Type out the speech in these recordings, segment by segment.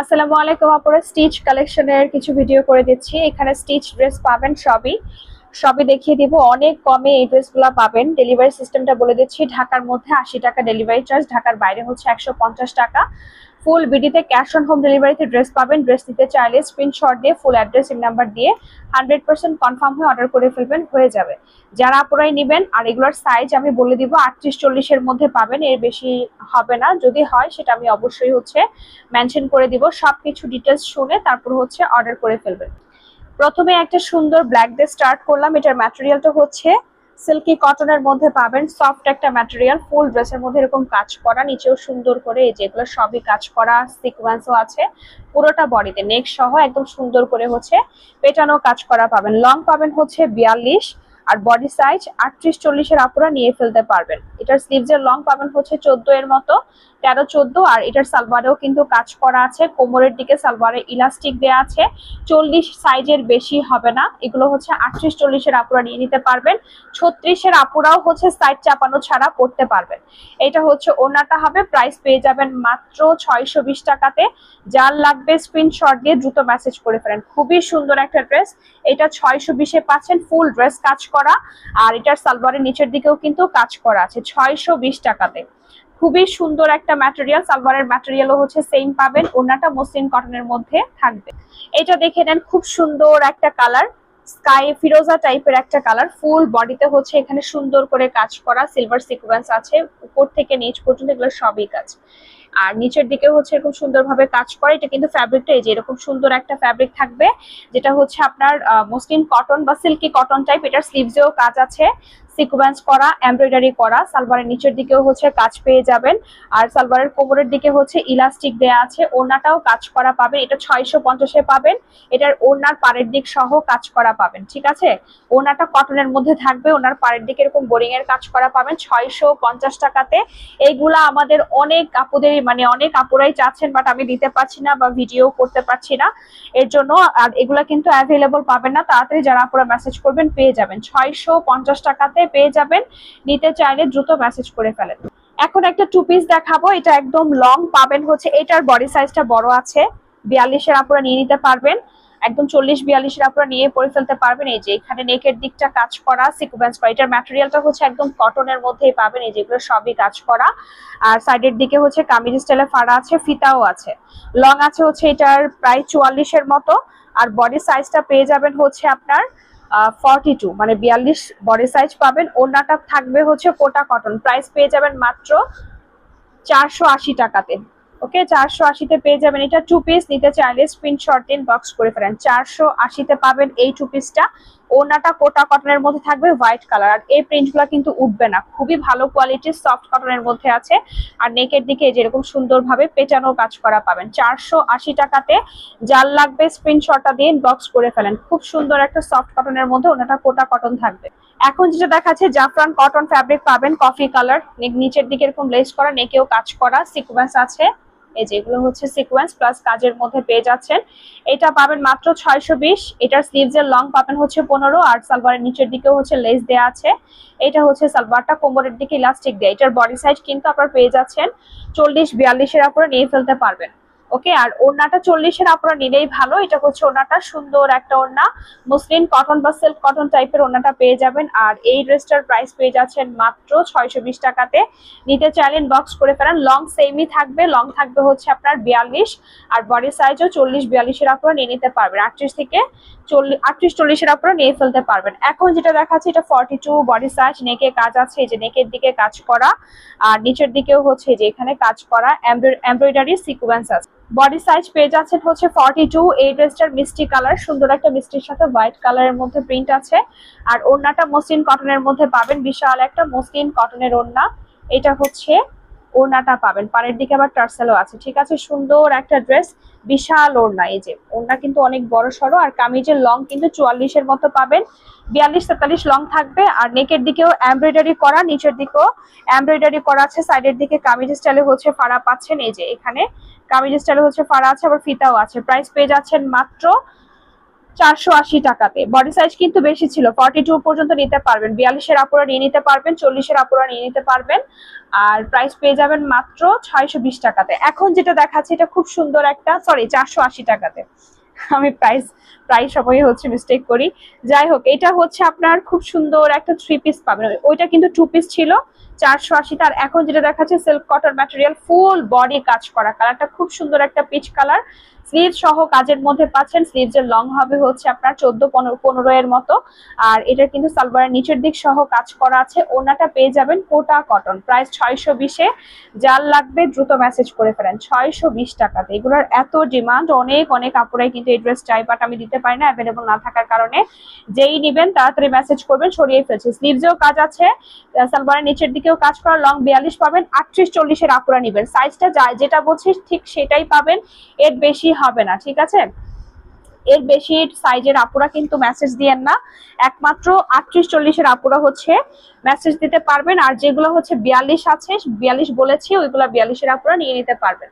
আসসালামু আলাইকুম আপুরা, স্টিচ কালেকশনের কিছু ভিডিও করে দিচ্ছি। এখানে স্টিচ ড্রেস পাবেন, সবই সবই দেখিয়ে দিব। অনেক কমে এই ড্রেসগুলো পাবেন। ডেলিভারি সিস্টেমটা বলে দিচ্ছি। ঢাকার মধ্যে 80 টাকা ডেলিভারি চার্জ, ঢাকার বাইরে হচ্ছে 150 টাকা। ফুল বিডিতে ক্যাশ অন হোম ডেলিভারিতে ড্রেস পাবেন। ড্রেস নিতে চাইলে স্ক্রিনশট দিয়ে ফুল অ্যাড্রেস এর নাম্বার দিয়ে 100% কনফার্ম হয়ে অর্ডার করে ফেলবেন, হয়ে যাবে। যারা আপুরাই নেবেন, আর এগুলোর সাইজ আমি বলে দিব 38-40 এর মধ্যে পাবেন, এর বেশি হবে না। যদি হয় সেটা আমি অবশ্যই মেনশন করে দিব। সবকিছু ডিটেলস শুনে তারপর অর্ডার করে ফেলবেন। প্রথমে একটা সুন্দর ব্ল্যাক দিয়ে স্টার্ট করলাম। এটার ম্যাটেরিয়ালটা সিল্কি কটনের মধ্যে পাবেন। সফট একটা ম্যাটেরিয়াল, ফুল ড্রেসের মধ্যে এরকম কাজ করা, নিচেও সুন্দর করে এই যেগুলো সবই কাজ করা, সিকোয়েন্সও আছে পুরোটা বডিতে, নেক সহ একদম সুন্দর করে পেটানো কাজ করা পাবেন। লং পাবেন 42 আর বডি সাইজ 38-40 আপুরা নিয়ে ফেলতে পারবেন। এটার স্লিভস এর লং পাবেন 14 এর মতো, 13-14। আর এটার সালোয়ারেও কিন্তু কাজ করা আছে। কোমরের দিকে সালোয়ারে ইলাস্টিক দেওয়া আছে। 40 সাইজের বেশি হবে না। এগুলো 38-40 আপুরা নিয়ে নিতে পারবেন। 36 আপুরাও সাইড চাপানো ছাড়া পড়তে পারবেন। এটা ওনাটা হবে। প্রাইস পেয়ে যাবেন মাত্র 620 টাকাতে। যার লাগবে স্ক্রিনশট দিয়ে দ্রুত মেসেজ করে ফেলেন। খুবই সুন্দর একটা ড্রেস। এটা 620-এ পাচ্ছেন, ফুল ড্রেস কাজ করা। আর এটার সালোয়ারের নিচের দিকেও কিন্তু কাজ করা আছে 620 টাকাতে। খুবই সুন্দর একটা ম্যাটেরিয়াল। সালোয়ারের ম্যাটেরিয়ালও সেম পাবেন। ওড়নাটা মসলিন কটনের মধ্যে থাকবে। এটা দেখে নেন, খুব সুন্দর একটা কালার, স্কাই ফিরোজা টাইপের একটা কালার। ফুল বডিতে এখানে সুন্দর করে কাজ করা, সিলভার সিকোয়েন্স আছে উপর থেকে নিচ পর্যন্ত, এগুলো সবই কাজ। আর নিচের দিকে এরকম সুন্দরভাবে কাজ করে। এটা কিন্তু ফ্যাব্রিকটা এই যে এরকম সুন্দর একটা ফ্যাব্রিক থাকবে, যেটা আপনার মসলিন কটন বা সিল্কি কটন টাইপ। এটার স্লিভসেও কাজ আছে, সিকোয়েন্স করা, এমব্রয়ডারি করা। সালোয়ারের নিচের দিকেও কাজ পেয়ে যাবেন। আর সালোয়ারের কোমরের দিকে ইলাস্টিক দেয়া আছে। ওড়নাটাও কাজ করা পাবেন। এটা 650-এ পাবেন। এটার ওড়নার পাড়ের দিক সহ কাজ করা পাবেন, ঠিক আছে। ওড়নাটা কটনের মধ্যে থাকবে, ওড়নার পাড়ের দিকে এরকম বোরিং এর কাজ করা পাবেন 650 টাকাতে। এইগুলা আমাদের অনেক আপুদের অনেক আপুরাই চাচ্ছেন, বাট আমি দিতে পারছি না বা ভিডিও করতে পারছি না, এর জন্য। আর এগুলা কিন্তু অ্যাভেলেবল পাবেন না। তাড়াতাড়ি যারা আপুরা মেসেজ করবেন পেয়ে যাবেন। 650 টাকাতে পেয়ে যাবেন। নিতে চাইলে দ্রুত মেসেজ করে ফেলেন। এখন একটা টু পিস দেখাবো। এটা একদম লং পাবেন এটার বডি সাইজটা বড় আছে। 42-এর আপুরা নিয়ে নিতে পারবেন। একদম 40-42-এর আপনারা নিয়ে পরে ফেলতে পারবেন। এই যে এখানে নেকের দিকটা কাজ করা, সিকোয়েন্স করা। এটার ম্যাটেরিয়ালটা একদম কটনের মধ্যেই পাবেন। এই যেগুলো সবই কাজ করা। আর সাইডের দিকে কামিজ স্টাইলে ফাড়া আছে, ফিতাও আছে। লং আছে এটার প্রায় 44-এর মতো। আর বডি সাইজটা পেয়ে যাবেন আপনার 42, 42 বডি সাইজ পাবেন। ওড়নাটা থাকবে কোটা কটন। প্রাইস পেয়ে যাবেন মাত্র 480 টাকাতে। ওকে, 480-তে পেয়ে যাবেন। এটা টু পিস। নিতে চাইলে স্ক্রিনশট দিন, বক্স করে ফেলেন। 480-তে পাবেন এই টু পিসটা। ওড়নাটা কোটা কটনের মধ্যে থাকবে, হোয়াইট কালার। আর এই প্রিন্টগুলো কিন্তু উঠবে না, খুবই ভালো কোয়ালিটির সফট কটনের মধ্যে আছে। আর নেকের দিকে যেরকম সুন্দরভাবে পেঁচানো কাজ করা পাবেন 480 টাকাতে। যার লাগবে স্ক্রিনশটটা দিন, বক্স করে ফেলেন। খুব সুন্দর একটা সফট কটনের মধ্যে, ওড়নাটা কোটা কটন থাকবে। এখন যেটা দেখাচ্ছে জাফরান কটন ফ্যাব্রিক পাবেন, কফি কালার। নিচের দিকে এরকম লেস করা, নেকেও কাজ করা, সিকোয়েন্স আছে। এই যেগুলো সিকোয়েন্স প্লাস কাজের মধ্যে পেয়ে যাচ্ছেন। এটা পাবেন মাত্র 620। এটার স্লিভস এর লং পাবেন 15। আর সালোয়ারের নিচের দিকেও লেস দেয়া আছে। এটা সালোয়ারটা কোমরের দিকে ইলাস্টিক দেয়া। এটার বডি সাইজ কিন্তু আপনারা পেয়ে যাচ্ছেন 40-42-এর আপনারা নিয়ে ফেলতে পারবেন। ওকে, আর ওড়নাটা 40-এর আপনারা নিলেই ভালো। এটা ওড়নাটা সুন্দর একটা ওড়না, মসলিন কটন বা সিল্ক কটন টাইপের ওড়নাটা পেয়ে যাবেন। আর এই ড্রেসটার প্রাইস পেয়ে যাচ্ছেন মাত্র 620 টাকাতে। নিতে চাইলেন বক্স করে ফেলেন। লং সেমই থাকবে, লং থাকবে আপনার 42। আর বডি সাইজও 40-42-এর আপনারা নিয়ে নিতে পারবেন। 38-40-এর আপনারা নিয়ে ফেলতে পারবেন। এখন যেটা দেখাচ্ছে এটা 42 বডি সাইজ, নেকে কাজ আছে। এই যে নেকের দিকে কাজ করা, আর নিচের দিকেও যে এখানে কাজ করা, এমব্রয়ডারি সিকোয়েন্স আছে। বডি সাইজ পেয়ে যাচ্ছেন 42। এই ড্রেসটার মিষ্টি কালার, সুন্দর একটা মিষ্টির সাথে হোয়াইট কালারের মধ্যে প্রিন্ট আছে। আর ওড়নাটা মসলিন কটনের মধ্যে পাবেন, বিশাল একটা মসলিন কটনের ওড়না। এটা ওড়নাটা পাবেন, পাড়ের দিকে আবার টার্সেলও আছে, ঠিক আছে। সুন্দর একটা ড্রেস, বিশাল ওড়না। এই যে ওড়না কিন্তু অনেক বড় সড়ো। আর কামিজের লং কিন্তু 44-এর মতো পাবেন, 42-43 লং থাকবে। আর নেকের দিকেও এমব্রয়ডারি করা, নিচের দিকেও এমব্রয়ডারি করা আছে। সাইডের দিকে কামিজ স্টাইলে ফাড়া পাচ্ছেন। এই যে এখানে কামিজ স্টাইলে ফাড়া আছে, আবার ফিতাও আছে। প্রাইস পেয়ে যাচ্ছেন মাত্র 480 টাকাতে। বডি সাইজ কিন্তু বেশি ছিল, 42 পর্যন্ত নিতে পারবেন। 42-এর আপুরা নিয়ে নিতে পারবেন, 40-এর আপুরা নিয়ে নিতে পারবেন। আর প্রাইস পেয়ে যাবেন মাত্র 620 টাকাতে। এখন যেটা দেখাচ্ছি এটা খুব সুন্দর একটা, সরি 480 টাকাতে। আমি প্রাইস সময় হচ্ছে মিস্টেক করি। যাই হোক, এটা হচ্ছে আপনার খুব সুন্দর একটা 3 পিস পাবেন। ওইটা কিন্তু 2 পিস ছিল 480। আর এখন যেটা দেখাচ্ছে silk cotton material, full body কাজ করা, কালারটা খুব সুন্দর একটা পিচ কালার। স্লিভ সহ কাজের মধ্যে পাচ্ছেন। স্লিভস এর লং হবে হচ্ছে আপনার 14-15 এর মতো। আর এটা কিন্তু সালোয়ারের নিচের দিক সহ কাজ করা আছে। ওনাটা পেয়ে যাবেন কোটা কটন, প্রাইস 620-এ। যার লাগবে দ্রুত মেসেজ করে ফেলেন, 620 টাকাতে। এগুলোর এত ডিমান্ড, অনেক আপুরাই কিন্তু এই ড্রেস চাই, বাট আমি দিতে পারি না অ্যাভেলেবল না থাকার কারণে। যেই নিবেন তাড়াতাড়ি মেসেজ করবেন, সরিয়ে ফেলছি। স্লিভসেও কাজ আছে, সালোয়ারের নিচের দিকেও কাজ করা, লং 42 পাবেন। 38-40-এর আপুরা নিবেন, সাইজটা যেটা বলছি ঠিক সেটাই পাবেন, এর বেশি হবে না, ঠিক আছে? এর বেশি সাইজের আপুরা কিন্তু মেসেজ দিয়েন না, একমাত্র 38-40-এর আপুরা হচ্ছে মেসেজ দিতে পারবেন। আর যেগুলো হচ্ছে 42 আছে, 42 বলেছি, ওইগুলো 42-এর আপুরা নিয়ে নিতে পারবেন।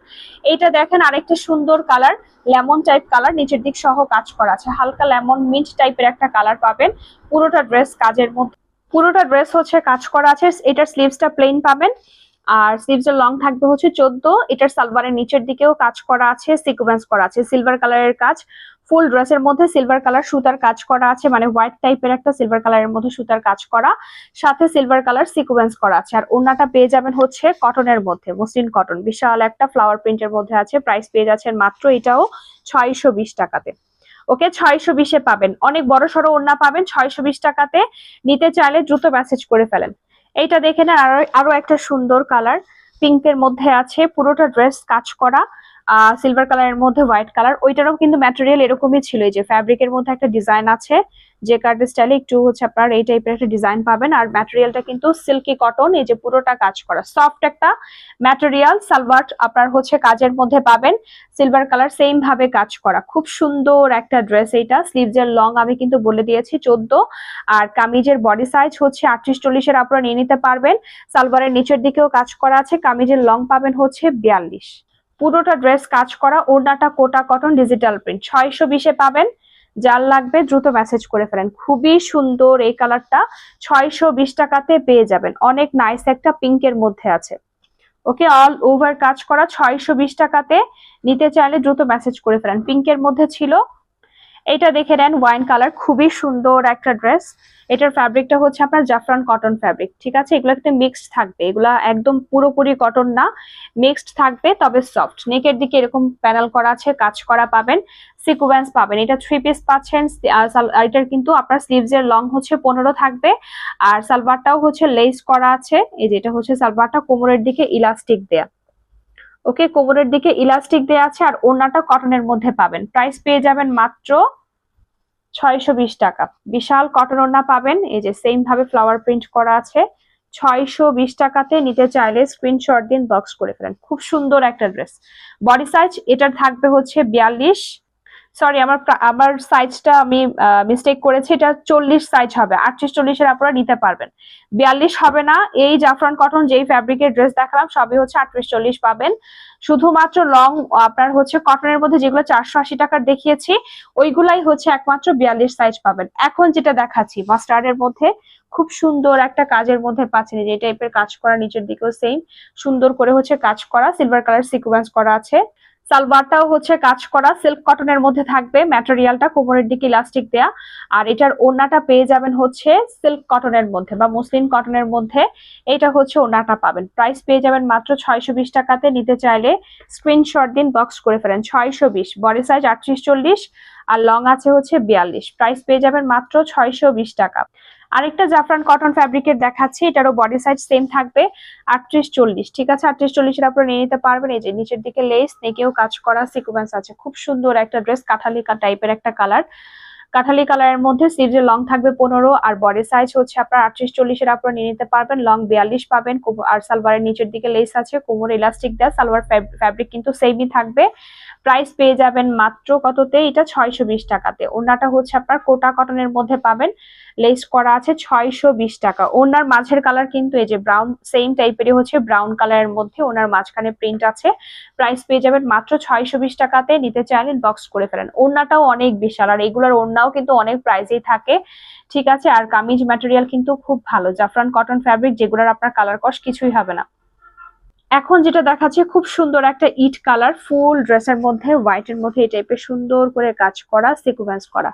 এইটা দেখেন আরেকটা সুন্দর কালার, লেমন টাইপ কালার, নিচের দিক সহ কাজ করা আছে, হালকা লেমন মিন্ট টাইপের একটা কালার পাবেন। পুরোটা ড্রেস কাজের মধ্যে, পুরোটা ড্রেস হচ্ছে কাজ করা আছে। এটার স্লিভসটা প্লেন পাবেন, আর স্লিভস এর লং থাকবে হচ্ছে 14। এটার সালোয়ারের নিচের দিকেও কাজ করা আছে, সিকোয়েন্স করা আছে, সিলভার কালারের কাজ। ফুল ড্রেসের মধ্যে সিলভার কালার সুতার কাজ করা আছে, মানে হোয়াইট টাইপের একটা সিলভার কালারের মধ্যে সুতার কাজ করা, সাথে সিলভার কালার সিকোয়েন্স করা আছে। আর ওড়নাটা পেয়ে যাবেন হচ্ছে কটনের মধ্যে, মসলিন কটন, বিশাল একটা ফ্লাওয়ার প্রিন্টের মধ্যে আছে। প্রাইস পেয়ে যাচ্ছেন মাত্র এটাও 620 টাকাতে। ওকে, 620-এ পাবেন। অনেক বড় সড়ো ওড়না পাবেন 620 টাকাতে। নিতে চাইলে দ্রুত মেসেজ করে ফেলেন। এইটা দেখে নেন, আরো একটা সুন্দর কালার, পিঙ্কের মধ্যে আছে, পুরোটা ড্রেস কাজ করা, সিলভার কালারের মধ্যে হোয়াইট কালার। ওইটারও কিন্তু ম্যাটেরিয়াল এরকমই ছিল, এই যে ফ্যাব্রিকের মধ্যে একটা ডিজাইন আছে, যে কার্ড স্টাইলে একটু হচ্ছে আপনার এই টাইপের একটা ডিজাইন পাবেন। আর ম্যাটেরিয়ালটা কিন্তু সিল্কি কটন, এই যে পুরোটা কাজ করা, সফট একটা ম্যাটেরিয়াল। সালোয়ার আপনার হচ্ছে কাজের মধ্যে পাবেন, সিলভার কালার সেম ভাবে কাজ করা, খুব সুন্দর একটা ড্রেস। এইটা স্লিভস এর লং আমি কিন্তু বলে দিয়েছি 14, আর কামিজের বডি সাইজ হচ্ছে 38-40-এর আপনারা নিয়ে নিতে পারবেন। সালোয়ারের নিচের দিকেও কাজ করা আছে, কামিজের লং পাবেন হচ্ছে 42। পুরোটা ড্রেস কাজ করা, ওড়নাটা কোটা কটন ডিজিটাল প্রিন্ট, 620-এ পাবেন। যার লাগবে দ্রুত মেসেজ করে ফেলেন। খুবই সুন্দর এই কালারটা, 620 টাকাতে পেয়ে যাবেন। অনেক নাইস একটা পিঙ্কের মধ্যে আছে। ওকে, অল ওভার কাজ করা, 620 টাকাতে। নিতে চাইলে দ্রুত মেসেজ করে ফেলেন। পিঙ্কের মধ্যে ছিল, এটা দেখে নেন, ওয়াইন কালার, খুবই সুন্দর একটা ড্রেস। এটার ফ্যাব্রিকটা হচ্ছে আপনার জাফরান কটন ফ্যাব্রিক, ঠিক আছে? এগুলো কিন্তু মিক্সড থাকবে, এগুলা একদম পুরোপুরি কটন না, মিক্সড থাকবে, তবে সফট। নেকের দিকে এরকম প্যানেল করা আছে, কাজ করা পাবেন, সিকোয়েন্স পাবেন। এটা 3 পিস পাচ্ছেন। এটার কিন্তু আপনার স্লিভস এর লং হচ্ছে 15 থাকবে, আর সালোয়ারটাও হচ্ছে লেস করা আছে। এই যেটা হচ্ছে সালোয়ারটা, কোমরের দিকে ইলাস্টিক দেয়া। ওকে, কোমরের দিকে ইলাস্টিক দেয়া আছে। আর ওড়নাটা কটনের মধ্যে পাবেন। প্রাইস পেয়ে যাবেন মাত্র 620 টাকা। বিশাল কটন ওড়না পাবেন, এই যে সেম ভাবে ফ্লাওয়ার প্রিন্ট করা আছে। 620 টাকাতে নিতে চাইলে স্ক্রিনশট দিন, বক্স করে ফেলেন। খুব সুন্দর একটা ড্রেস। বডি সাইজ এটার থাকবে হচ্ছে 42, সরি আমার সাইজটা আমি মিস্টেক করেছি, এটা 40 সাইজ হবে। 38-40-এর আপনারা নিতে পারবেন, 42 হবে না। এই জাফরান কটন যেই ফ্যাব্রিকের ড্রেস দেখালাম সবই হচ্ছে 38-40 পাবেন। শুধুমাত্র লং আপনার হচ্ছে কটনের মধ্যে যেগুলো 480 টাকার দেখিয়েছি, ওইগুলাই হচ্ছে একমাত্র 42 সাইজ পাবেন। এখন যেটা দেখাচ্ছি মাস্টার্ডের মধ্যে, খুব সুন্দর একটা কাজের মধ্যে পাচ্ছেন, যে টাইপের কাজ করা, নিচের দিকেও সেম সুন্দর করে হচ্ছে কাজ করা, সিলভার কালার সিকোয়েন্স করা আছে। সালোয়ারটাও হচ্ছে কাজ করা, সিল্ক কটনের মধ্যে থাকবে, ম্যাটেরিয়ালটা কোমরের দিকে ইলাস্টিক দেয়া। আর এটার ওড়নাটা পেয়ে যাবেন হচ্ছে সিল্ক কটনের মধ্যে বা মসলিন কটনের মধ্যে। এটা হচ্ছে ওড়নাটা পাবেন। প্রাইস পেয়ে যাবেন মাত্র 620 টাকাতে। নিতে চাইলে স্ক্রিনশট দিন, বক্স করে ফেলেন। 620, বডি সাইজ 38-40, আর লং আছে হচ্ছে 42। প্রাইস পেয়ে যাবেন মাত্র 620 টাকা। আরেকটা জাফরান কটন ফ্যাব্রিকের দেখাচ্ছি, এটারও বডি সাইজ সেম থাকবে 38-40, ঠিক আছে? 38-40-এর আপনারা নিয়ে নিতে পারবেন। এই যে নিচের দিকে লেস, নেকেও কাজ করা, সিকোয়েন্স আছে, খুব সুন্দর একটা ড্রেস। কাঠালি টাইপের একটা কালার, কাঠালি কালারের মধ্যে। স্লিভসের লং থাকবে 15, আর বডি সাইজ হচ্ছে আপনার 38-40-এর আপনারা নিয়ে নিতে পারবেন। লং 42 পাবেন। আর সালোয়ারের নিচের দিকে লেস আছে, কোমরে ইলাস্টিক দেয়া। সালোয়ার ফ্যাব্রিক কিন্তু সেমই থাকবে। প্রাইস পেয়ে যাবেন মাত্র কততে? এটা 620 টাকাতে। ওড়নাটা হচ্ছে আপনার কোটা কটনের মধ্যে পাবেন, লেস করা আছে, 620 টাকা। ওড়নার মাঝের কালার কিন্তু এই যে ব্রাউন, সেম টাইপেরই হচ্ছে ব্রাউন কালারের মধ্যে ওড়নার মাঝখানে প্রিন্ট আছে। প্রাইস পেয়ে যাবেন মাত্র 620 টাকাতে। নিতে চাইলে বক্স করে ফেলেন। ওড়নাটাও অনেক বিশাল, আর এগুলোর ওড়না ওড়নাও কিন্তু অনেক প্রাইসেই থাকে, ঠিক আছে। আর কামিজ ম্যাটেরিয়াল কিন্তু খুব ভালো, জাফরান কটন ফ্যাব্রিক, যেগুলোর আপনার কালার কস কিছুই হবে না। এখন যেটা দেখাচ্ছে খুব সুন্দর একটা ইট কালার, ফুল ড্রেসের মধ্যে হোয়াইট এর মধ্যে এই টাইপের সুন্দর করে কাজ করা, সিকোয়েন্স করা।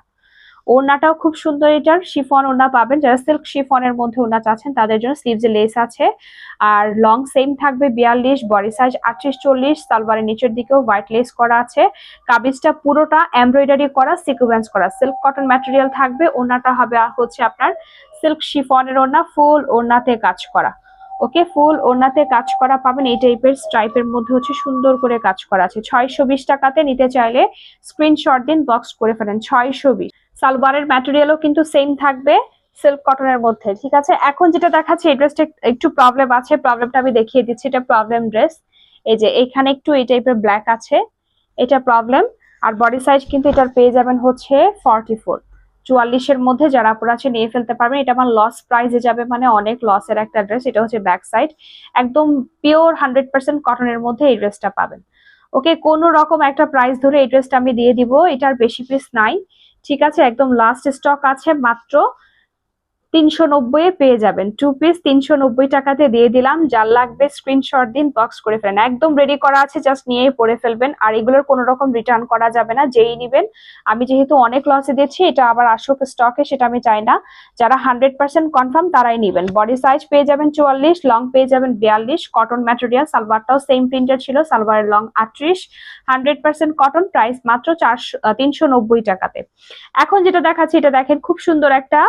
ওড়নাটাও খুব সুন্দর, এটার শিফন ওড়না পাবেন, যারা সিল্ক শিফনের মধ্যে ওড়না চাচ্ছেন তাদের জন্য। স্লিভসে লেস আছে আর লং সেম থাকবে 42, বডি সাইজ 38-40। সালোয়ারের নিচের দিকেও হোয়াইট লেস করা আছে। কামিজটা পুরোটা এমব্রয়ডারি করা, সিকোয়েন্স করা, সিল্ক কটন ম্যাটেরিয়াল থাকবে। ওড়নাটা হবে হচ্ছে আপনার সিল্ক শিফনের ওড়না, ফুল ওড়নাতে কাজ করা। ওকে, ফুল ওড়নাতে কাজ করা পাবেন। এই টাইপের স্ট্রাইপের মধ্যে হচ্ছে সুন্দর করে কাজ করা আছে। 620 টাকাতে নিতে চাইলে স্ক্রিনশট দিন, বক্স করে ফেলেন। 620। সালোয়ারের ম্যাটেরিয়ালও কিন্তু সেম থাকবে, সিল্ক কটনের মধ্যে, ঠিক আছে। এখন যেটা দেখাচ্ছে এই ড্রেসটা একটু প্রবলেম আছে, প্রবলেমটা আমি দেখিয়ে দিচ্ছি। এটা প্রবলেম ড্রেস, এই যে এখানে একটু এই টাইপের ব্ল্যাক আছে, এটা প্রবলেম। আর বডি সাইজ কিন্তু এটার পেয়ে যাবেন হচ্ছে 44, 44-এর মধ্যে। যারা আপনারা আছে নিয়ে ফেলতে পারবেন। এটা আমার লস প্রাইসে যাবে, মানে অনেক লসের একটা ড্রেস। এটা হচ্ছে ব্যাক সাইড, একদম পিওর 100% কটনের মধ্যে এই ড্রেসটা পাবেন। ওকে, কোনো রকম একটা প্রাইস ধরে এই ড্রেসটা আমি দিয়ে দিব, এটার বেশি পিস নাই, ঠিক আছে। একদম লাস্ট স্টক আছে, মাত্র 390 পেয়ে যাবেন। 2 পিস 390 টাকাতে দিয়ে দিলাম। যার লাগবে স্ক্রিনশট দিন, বক্স করে ফেলেন। একদম রেডি করা আছে, জাস্ট নিয়েই পরে ফেলবেন। আর এগুলোর কোনো রকম রিটার্ন করা যাবে না, যেই নিবেন। আমি যেহেতু অনেক লসে দিচ্ছি, এটা আবার আসুক স্টকে সেটা আমি চাই না। যারা 100% কনফার্ম তারাই নিবেন। বডি সাইজ পেয়ে যাবেন 44, লং পেয়ে যাবেন 42, কটন ম্যাটেরিয়াল। সালোয়ারটাও সেম প্রিন্টেড ছিল, সালোয়ারের লং 38, 100% কটন। প্রাইস মাত্র 390 টাকাতে। এখন যেটা দেখাচ্ছি এটা দেখেন, খুব সুন্দর একটা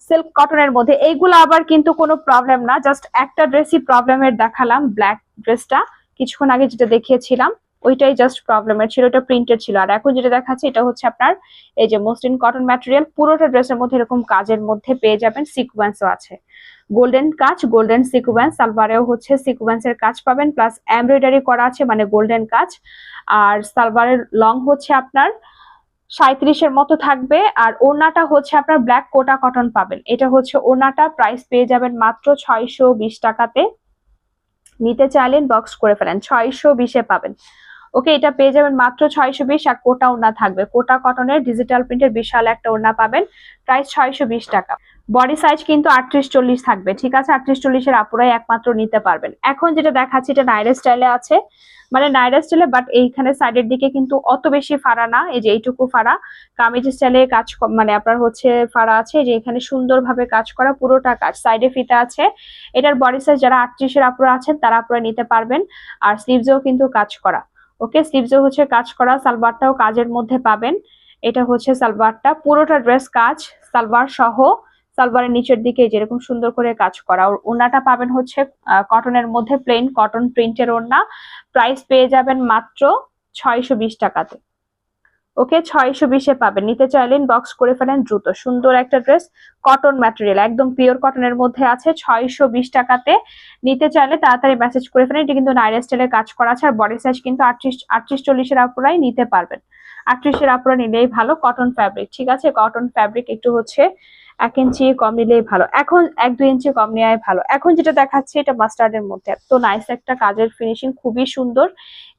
সিল্ক কটনের মধ্যে। এইগুলো আবার কিন্তু কোনো প্রবলেম না, জাস্ট একটা ড্রেসই প্রবলেমের দেখালাম। ব্ল্যাক ড্রেসটা কিছুক্ষণ আগে যেটা দেখিয়েছিলাম ওইটাই জাস্ট প্রবলেমের ছিল, ওটা প্রিন্টেড ছিল। আর এখন যেটা দেখাচ্ছি এটা হচ্ছে আপনার এই যে মসলিন কটন ম্যাটেরিয়াল, পুরোটা ড্রেসের মধ্যে এরকম কাজের মধ্যে পেয়ে যাবেন। সিকোয়েন্সও আছে, গোল্ডেন কাজ, গোল্ডেন সিকোয়েন্স। সালোয়ারেও হচ্ছে সিকোয়েন্সের কাজ পাবেন, প্লাস এমব্রয়ডারি করা আছে, মানে গোল্ডেন কাজ। আর সালোয়ারের লং হচ্ছে আপনার 37-এর মতো থাকবে। আর ওড়নাটা হচ্ছে আপনার ব্ল্যাক কোটা কটন পাবেন। এটা হচ্ছে ওড়নাটা, প্রাইস পেয়ে যাবেন মাত্র 620 টাকাতে। নিতে চাইলেন বক্স করে ফেলেন, 620-এ পাবেন। ওকে, এটা পেয়ে যাবেন মাত্র 620। আর কোটা ওড়না থাকবে, কোটা কটনের ডিজিটাল প্রিন্টের বিশাল একটা ওড়না পাবেন, প্রাইস 620 টাকা। বডি সাইজ কিন্তু 38-40 থাকবে, ঠিক আছে। 38-40-এর আপুরাই একমাত্র নিতে পারবেন। এখন যেটা দেখাচ্ছি এটা নাইরা স্টাইলে আছে, মানে নাইরা স্টাইলে, বাট এইখানে সাইডের দিকে কিন্তু অত বেশি ফাড়া না, এই যে এইটুকু ফাড়া। কামিজ স্টাইলে কাজ মানে আপনার হচ্ছে ফাড়া আছে, যে এখানে সুন্দরভাবে কাজ করা, পুরোটা কাজ, সাইডে ফিতা আছে। এটার বডি সাইজ যারা 38-এর আপুরা আছেন তারা আপুরা নিতে পারবেন। আর স্লিভসেও কিন্তু কাজ করা। ওকে, স্লিভসেও হচ্ছে কাজ করা, সালোয়ারটাও কাজের মধ্যে পাবেন। এটা হচ্ছে সালোয়ারটা, পুরোটা ড্রেস কাজ, সালোয়ার সহ। সালোয়ারের নিচের দিকে যেরকম সুন্দর করে কাজ করা। ওড়নাটা পাবেন হচ্ছে কটনের মধ্যে, প্লেন কটন প্রিন্টের ওড়না। প্রাইস পেয়ে যাবেন মাত্র 620 টাকাতে। ওকে, 620-এ পাবেন। নিতে চাইলেন বক্স করে ফেলেন দ্রুত। সুন্দর একটা ড্রেস, কটন ম্যাটেরিয়াল, একদম পিওর কটনের মধ্যে আছে, 620 টাকাতে। নিতে চাইলে তাড়াতাড়ি মেসেজ করে ফেলেন। এটা কিন্তু নাইরা স্টাইলে কাজ করা আছে। আর বডি সাইজ কিন্তু 38-40-এর আপুরাই নিতে পারবেন। 38-এর আপুরা নিলেই ভালো, কটন ফ্যাব্রিক, ঠিক আছে। কটন ফ্যাব্রিক একটু হচ্ছে 1 ইঞ্চি কম নিলেই ভালো, এখন 1-2 ইঞ্চি কম নেওয়াই ভালো। এখন যেটা দেখাচ্ছে এটা মাস্টার্ডের মধ্যে, তো নাইস একটা কাজের ফিনিশিং, খুবই সুন্দর।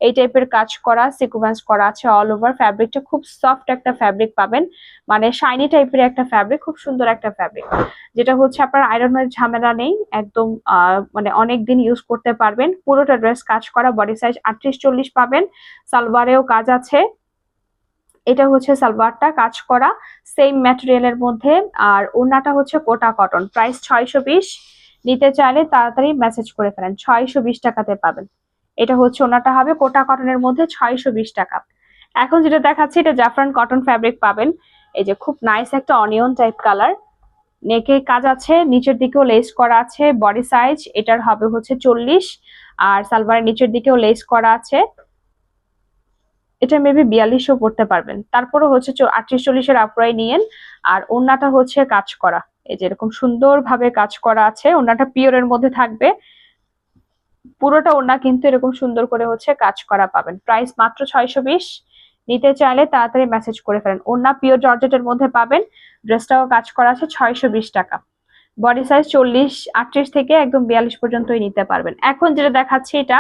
এই টাইপের কাজ করা, সিকোয়েন্স করা আছে অল ওভার। ফ্যাব্রিকটা খুব সফট একটা ফ্যাব্রিক পাবেন, মানে শাইনি টাইপের একটা ফ্যাব্রিক, খুব সুন্দর একটা ফ্যাব্রিক, যেটা হচ্ছে আপনার আয়রনের ঝামেলা নেই, একদম মানে অনেকদিন ইউজ করতে পারবেন। পুরোটা ড্রেস কাজ করা, বডি সাইজ 38-40 পাবেন। সালোয়ারেও কাজ আছে, এটা হচ্ছে সালোয়ারটা কাজ করা সেম ম্যাটেরিয়ালের মধ্যে। আর ওড়নাটা হচ্ছে কোটা কটন, প্রাইস 620। নিতে চাইলে তাড়াতাড়ি মেসেজ করে ফেলেন, 620 টাকাতে পাবেন। এটা হচ্ছে ওড়নাটা হবে কোটা কটনের মধ্যে, 620 টাকা। এখন যেটা দেখাচ্ছি এটা জাফরান কটন ফ্যাব্রিক পাবেন। এই যে খুব নাইস একটা অনিয়ন টাইপ কালার, নেকে কাজ আছে, নিচের দিকেও লেস করা আছে। বডি সাইজ এটার হবে হচ্ছে 40, আর সালোয়ারের নিচের দিকেও লেস করা আছে। এটা মেবি 42-ও পড়তে পারবেন। তারপরে হচ্ছে 38-40-এর আপুরাই নিয়েন। আর ওড়নাটা হচ্ছে কাজ করা, এই যে এরকম সুন্দর ভাবে কাজ করা আছে। ওড়নাটা পিওরের মধ্যে থাকবে, পুরোটা ওড়না কিন্তু এরকম সুন্দর করে হচ্ছে কাজ করা পাবেন। প্রাইস মাত্র 620। নিতে চাইলে তাড়াতাড়ি মেসেজ করে ফেলেন। ওড়না পিওর জর্জেটের মধ্যে পাবেন, ড্রেসটাও কাজ করা আছে, 620 টাকা। বডি সাইজ 40, 38 থেকে একদম 42 পর্যন্তই নিতে পারবেন। এখন যেটা দেখাচ্ছি এটা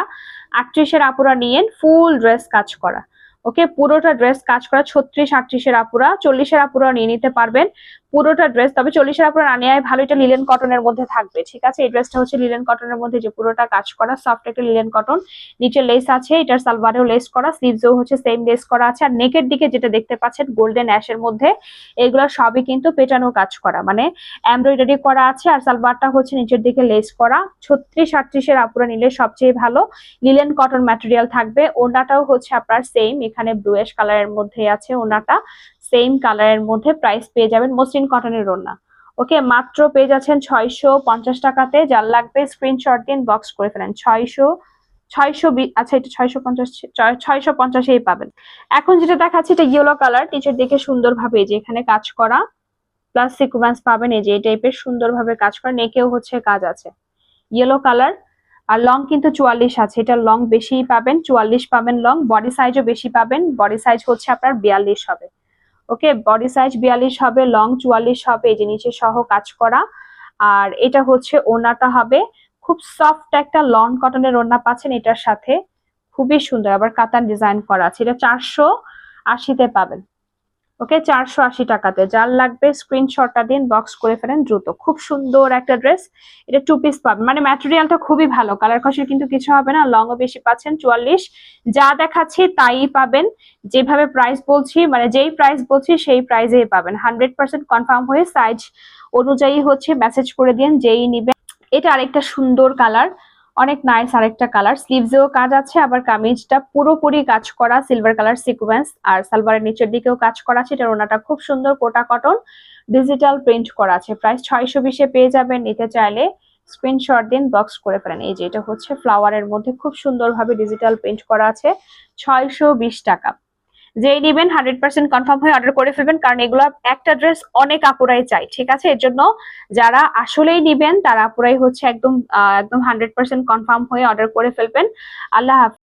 38-এর আপুরা নিয়েন, ফুল ড্রেস কাজ করা। ওকে, পুরোটা ড্রেস কাজ করা 36-38 এর আপুরা, 40 এর আপুরা নিয়ে নিতে পারবেন পুরোটা ড্রেস। তবে 40 এর আপুরা না নেওয়াই ভালো, এটা লিলেন কটনের মধ্যে থাকবে, ঠিক আছে। এই ড্রেসটা হচ্ছে লিলেন কটনের মধ্যে, যে পুরোটা কাজ করা সফট একটা লিলেন কটন, নিচে লেস আছে, এটার সালোয়ারেও লেস করা, স্লিভসেও হচ্ছে সেম লেস করা আছে। আর নেকের দিকে যেটা দেখতে পাচ্ছেন গোল্ডেন অ্যাশের মধ্যে, এগুলো সবই কিন্তু পেটানো কাজ করা, মানে এমব্রয়ডারি করা আছে। আর সালোয়ারটা হচ্ছে নিচের দিকে লেস করা। 36-38 এর আপুরা নিলে সবচেয়ে ভালো, লিলেন কটন ম্যাটেরিয়াল থাকবে। ওড়নাটাও হচ্ছে আপনার সেম, এখানে ব্লুইশ কালারের মধ্যে আছে ওড়নাটা, সেম কালারের মধ্যে প্রাইস পেয়ে যাবেন। মসলিন কটনের ওড়না, ওকে, মাত্র পেয়ে যাচ্ছেন 650 টাকাতে। যার লাগবে স্ক্রিনশট দিন, বক্স করে ফেলেন। 620, আচ্ছা এটা 650, 650এই পাবেন। এখন যেটা দেখাচ্ছে এটা ইয়েলো কালার, নিচের দিকে সুন্দরভাবে যে এখানে কাজ করা প্লাস সিকোয়েন্স পাবেন, এই যে এই টাইপের সুন্দরভাবে কাজ করা, নেকেও হচ্ছে কাজ আছে, ইয়েলো কালার। আর লং কিন্তু 44 আছে, এটা লং বেশিই পাবেন, 44 পাবেন লং। বডি সাইজও বেশি পাবেন, বডি সাইজ হচ্ছে আপনার 42 হবে, ওকে, বডি সাইজ 42 হবে, লং 44 হবে, এই যে নিচে সহ কাজ করা। আর এটা হচ্ছে ওড়নাটা হবে খুব সফট একটা লন কটনের ওড়না পাচ্ছেন এটার সাথে, খুবই সুন্দর, আবার কাতান ডিজাইন করা আছে। এটা 480তে পাবেন, ওকে, 480 টাকাতে। যার লাগবে স্ক্রিনশটটা দিন, বক্স করে ফেলেন দ্রুত। খুব সুন্দর একটা ড্রেস, এটা 2 পিস পাবেন, মানে ম্যাটেরিয়ালটা খুবই ভালো, কালার খসের কিন্তু কিছু হবে না, লংও বেশি পাচ্ছেন 44। যা দেখাচ্ছি তাই পাবেন, যেভাবে প্রাইস বলছি, মানে যেই প্রাইস বলছি সেই প্রাইসেই পাবেন। 100% কনফার্ম হয়ে সাইজ অনুযায়ী হচ্ছে মেসেজ করে দিন যেই নিবেন। এটা আরেকটা সুন্দর কালার, অনেক নাইস আরেকটা কালার, স্লিভসেও কাজ আছে, আবার কামিজটা পুরোপুরি কাজ করা সিলভার কালার সিকোয়েন্স, আর সালোয়ারের নিচের দিকেও কাজ করা আছে। এটার ওড়নাটা খুব সুন্দর কোটা কটন ডিজিটাল প্রিন্ট করা আছে। প্রাইস 620-এ পেয়ে যাবেন, নিতে চাইলে স্ক্রিনশট দিন, বক্স করে ফেলেন। এই যে এটা হচ্ছে ফ্লাওয়ারের মধ্যে খুব সুন্দরভাবে ডিজিটাল প্রিন্ট করা আছে, 620 টাকা। যেই নিবেন 100% কনফার্ম হয়ে অর্ডার করে ফেলবেন, কারণ এগুলো একটা ড্রেস অনেক আপুরাই চাই, ঠিক আছে। এর জন্য যারা আসলেই নিবেন তারা আপুরাই হচ্ছে একদম একদম 100% কনফার্ম হয়ে অর্ডার করে ফেলবেন। আল্লাহ হাফেজ।